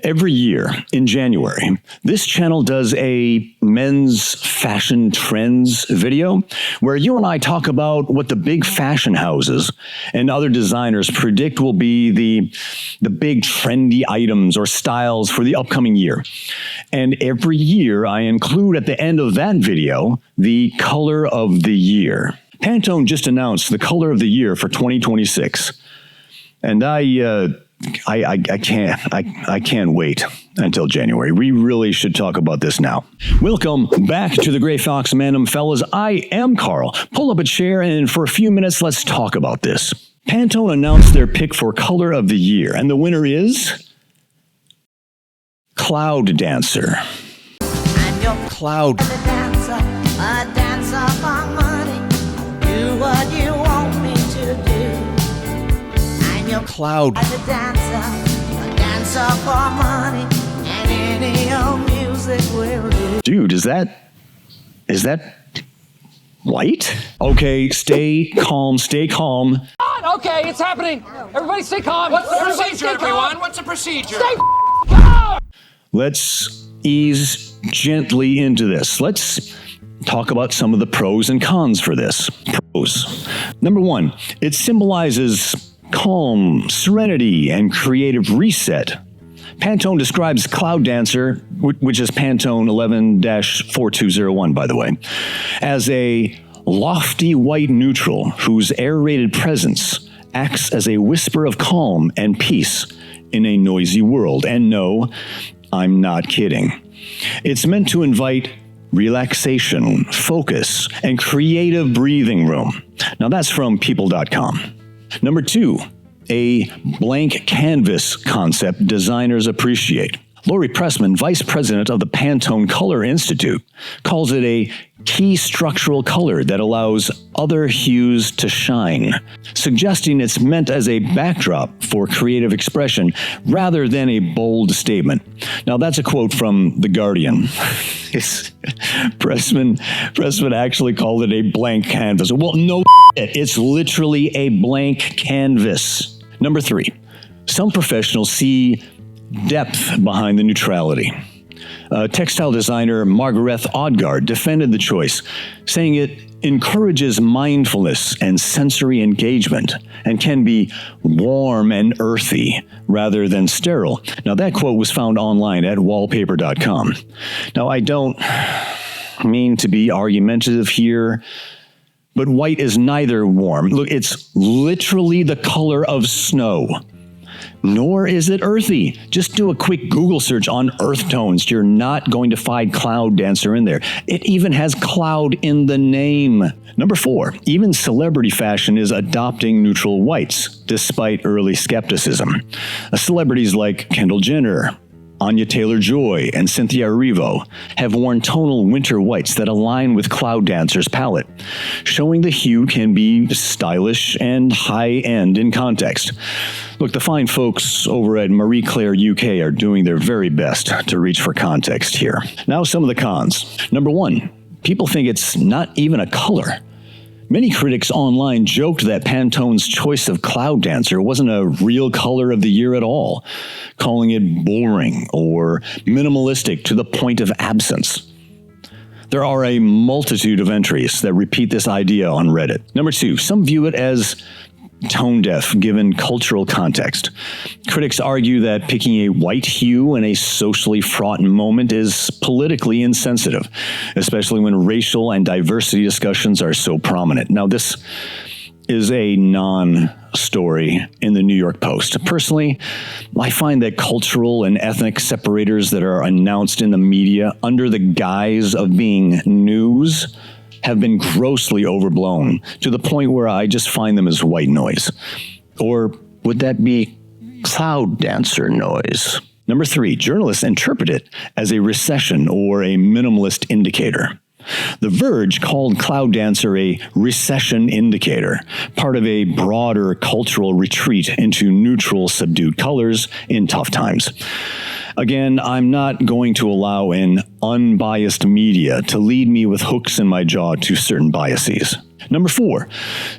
Every year in January, this channel does a men's fashion trends video where you and I talk about what the big fashion houses and other designers predict will be the big trendy items or styles for the upcoming year. And every year I include at the end of that video the color of the year. Pantone just announced the color of the year for 2026. And I can't wait until January. We really should talk about this now. Welcome back to the Gray Fox Mandem, fellas. I am Carl. Pull up a chair and for a few minutes, let's talk about this. Pantone announced their pick for color of the year, and the winner is Cloud Dancer. Cloud Dancer, a dancer for money. Do what you want me to do. Cloud. A dancer for money, and any old music will do. Dude, is that white? Okay, stay calm, stay calm. Okay, it's happening. Everybody stay calm. What's the procedure, everyone? What's the procedure? Stay calm. Let's ease gently into this. Let's talk about some of the pros and cons for this. Pros. Number one, it symbolizes calm, serenity, and creative reset. Pantone describes Cloud Dancer, which is Pantone 11-4201, by the way, as a lofty white neutral whose aerated presence acts as a whisper of calm and peace in a noisy world. And no, I'm not kidding. It's meant to invite relaxation, focus, and creative breathing room. Now that's from people.com. Number two, a blank canvas concept designers appreciate. Lori Pressman, vice president of the Pantone Color Institute, calls it a key structural color that allows other hues to shine, suggesting it's meant as a backdrop for creative expression rather than a bold statement. Now, that's a quote from The Guardian. Pressman actually called it a blank canvas. Well, no, it's literally a blank canvas. Number three, some professionals see depth behind the neutrality. Textile designer Margaret Odgaard defended the choice, saying it encourages mindfulness and sensory engagement and can be warm and earthy rather than sterile. Now, that quote was found online at wallpaper.com. Now, I don't mean to be argumentative here, but white is neither warm. Look, it's literally the color of snow. Nor is it earthy. Just do a quick Google search on earth tones. You're not going to find Cloud Dancer in there. It even has cloud in the name. Number four, even celebrity fashion is adopting neutral whites, despite early skepticism. Celebrities like Kendall Jenner, Anya Taylor-Joy, and Cynthia Erivo have worn tonal winter whites that align with Cloud Dancer's palette, showing the hue can be stylish and high-end in context. Look, the fine folks over at Marie Claire UK are doing their very best to reach for context here. Now, some of the cons. Number one, people think it's not even a color. Many critics online joked that Pantone's choice of Cloud Dancer wasn't a real color of the year at all, calling it boring or minimalistic to the point of absence. There are a multitude of entries that repeat this idea on Reddit. Number two, some view it as tone deaf given cultural context. Critics argue that picking a white hue in a socially fraught moment is politically insensitive, especially when racial and diversity discussions are so prominent. Now, this is a non-story in the New York Post. Personally, I find that cultural and ethnic separators that are announced in the media under the guise of being news have been grossly overblown to the point where I just find them as white noise. Or would that be Cloud Dancer noise? Number three, journalists interpret it as a recession or a minimalist indicator. The Verge called Cloud Dancer a recession indicator, part of a broader cultural retreat into neutral, subdued colors in tough times. Again, I'm not going to allow an unbiased media to lead me with hooks in my jaw to certain biases. Number four,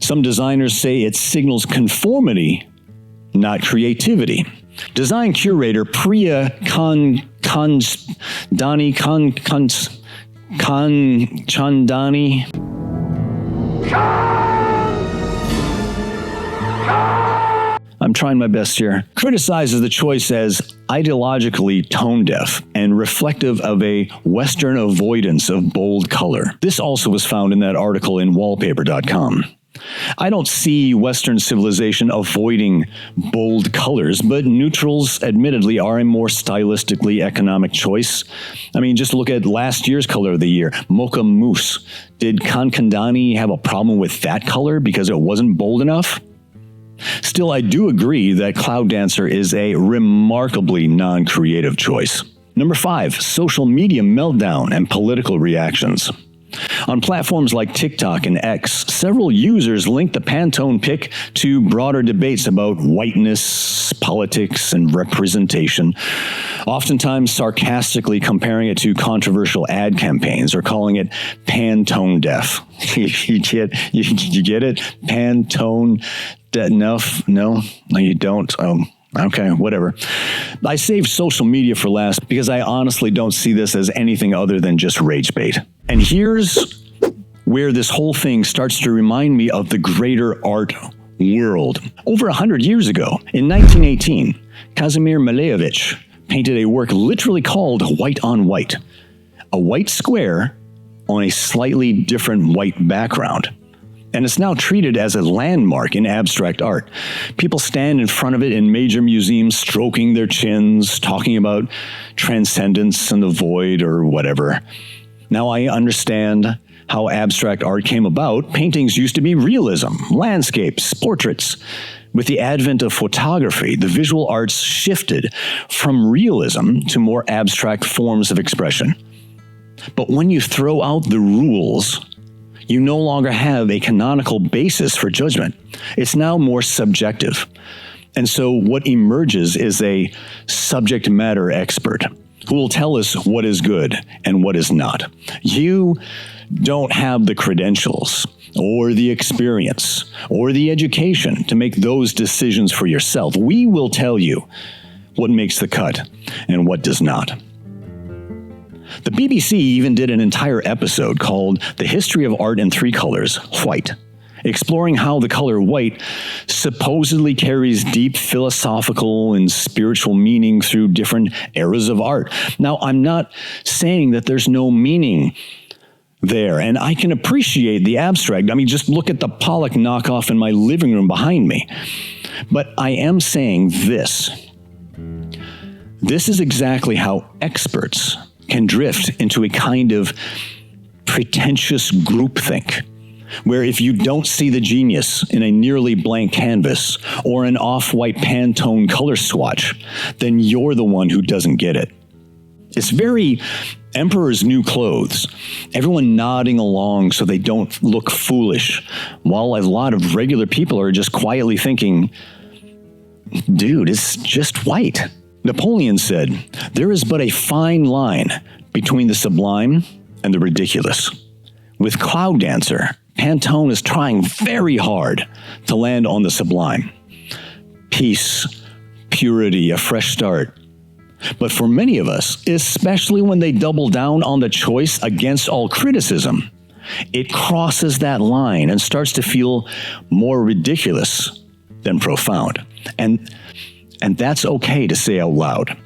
some designers say it signals conformity, not creativity. Design curator Priya Chandani. I'm trying my best here. Criticizes the choice as ideologically tone-deaf and reflective of a Western avoidance of bold color. This also was found in that article in wallpaper.com. I don't see Western civilization avoiding bold colors, but neutrals admittedly are a more stylistically economic choice. I mean, just look at last year's color of the year, Mocha Mousse. Did Kankandani have a problem with that color because it wasn't bold enough? Still, I do agree that Cloud Dancer is a remarkably non-creative choice. Number 5, social media meltdown and political reactions. On platforms like TikTok and X, several users linked the Pantone pic to broader debates about whiteness, politics, and representation, oftentimes sarcastically comparing it to controversial ad campaigns or calling it Pantone deaf. You get it? Pantone enough? No, you don't. Okay, whatever. I saved social media for last because I honestly don't see this as anything other than just rage bait. And here's where this whole thing starts to remind me of the greater art world. Over 100 years ago, in 1918, Kazimir Malevich painted a work literally called White on White, a white square on a slightly different white background. And it's now treated as a landmark in abstract art. People stand in front of it in major museums, stroking their chins, talking about transcendence and the void or whatever. Now I understand how abstract art came about. Paintings used to be realism, landscapes, portraits. With the advent of photography, the visual arts shifted from realism to more abstract forms of expression. But when you throw out the rules, you no longer have a canonical basis for judgment. It's now more subjective. And so what emerges is a subject matter expert who will tell us what is good and what is not. You don't have the credentials or the experience or the education to make those decisions for yourself. We will tell you what makes the cut and what does not. The BBC even did an entire episode called The History of Art in Three Colors, White, exploring how the color white supposedly carries deep philosophical and spiritual meaning through different eras of art. Now, I'm not saying that there's no meaning there, and I can appreciate the abstract. I mean, just look at the Pollock knockoff in my living room behind me. But I am saying this. This is exactly how experts can drift into a kind of pretentious groupthink, where if you don't see the genius in a nearly blank canvas or an off-white Pantone color swatch, then you're the one who doesn't get it. It's very Emperor's New Clothes, everyone nodding along so they don't look foolish, while a lot of regular people are just quietly thinking, dude, it's just white. Napoleon said, there is but a fine line between the sublime and the ridiculous. With Cloud Dancer, Pantone is trying very hard to land on the sublime. Peace, purity, a fresh start. But for many of us, especially when they double down on the choice against all criticism, it crosses that line and starts to feel more ridiculous than profound. And that's okay to say out loud.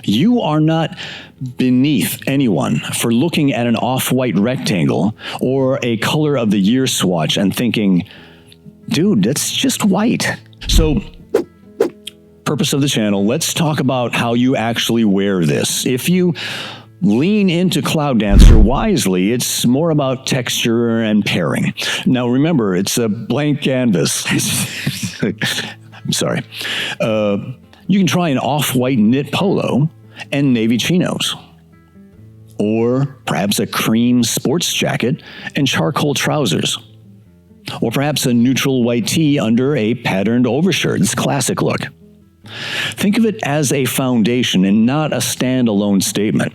You are not beneath anyone for looking at an off-white rectangle or a color of the year swatch and thinking, dude, that's just white. So, purpose of the channel, let's talk about how you actually wear this. If you lean into Cloud Dancer wisely, it's more about texture and pairing. Now remember, it's a blank canvas. I'm sorry. You can try an off-white knit polo and navy chinos. Or perhaps a cream sports jacket and charcoal trousers. Or perhaps a neutral white tee under a patterned overshirt. It's a classic look. Think of it as a foundation and not a standalone statement.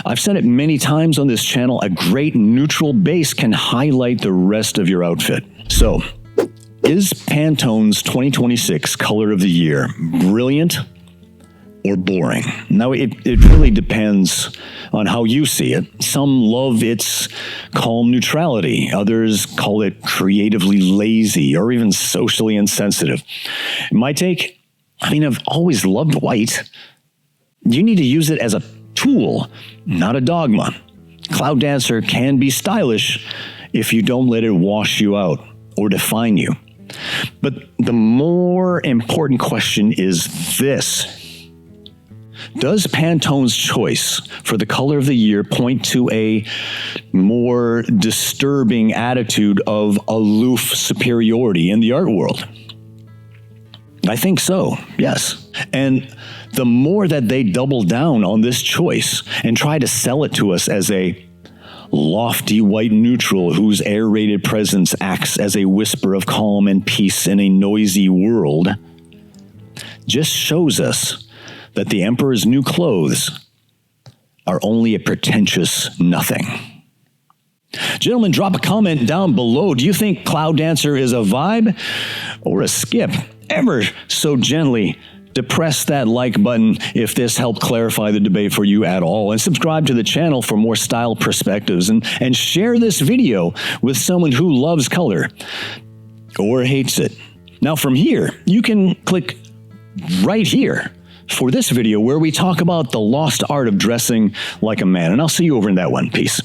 I've said it many times on this channel, a great neutral base can highlight the rest of your outfit. So, is Pantone's 2026 color of the year brilliant or boring. Now, it really depends on how you see it. Some love its calm neutrality. Others call it creatively lazy or even socially insensitive. My take, I've always loved white. You need to use it as a tool, not a dogma. Cloud Dancer can be stylish if you don't let it wash you out or define you. But the more important question is this. Does Pantone's choice for the color of the year point to a more disturbing attitude of aloof superiority in the art world? I think so, yes. And the more that they double down on this choice and try to sell it to us as a lofty white neutral whose aerated presence acts as a whisper of calm and peace in a noisy world, just shows us that the Emperor's new clothes are only a pretentious nothing. Gentlemen, drop a comment down below. Do you think Cloud Dancer is a vibe or a skip? Ever so gently depress that like button if this helped clarify the debate for you at all, and subscribe to the channel for more style perspectives, and share this video with someone who loves color or hates it. Now from here, you can click right here for this video where we talk about the lost art of dressing like a man, and I'll see you over in that one. Peace.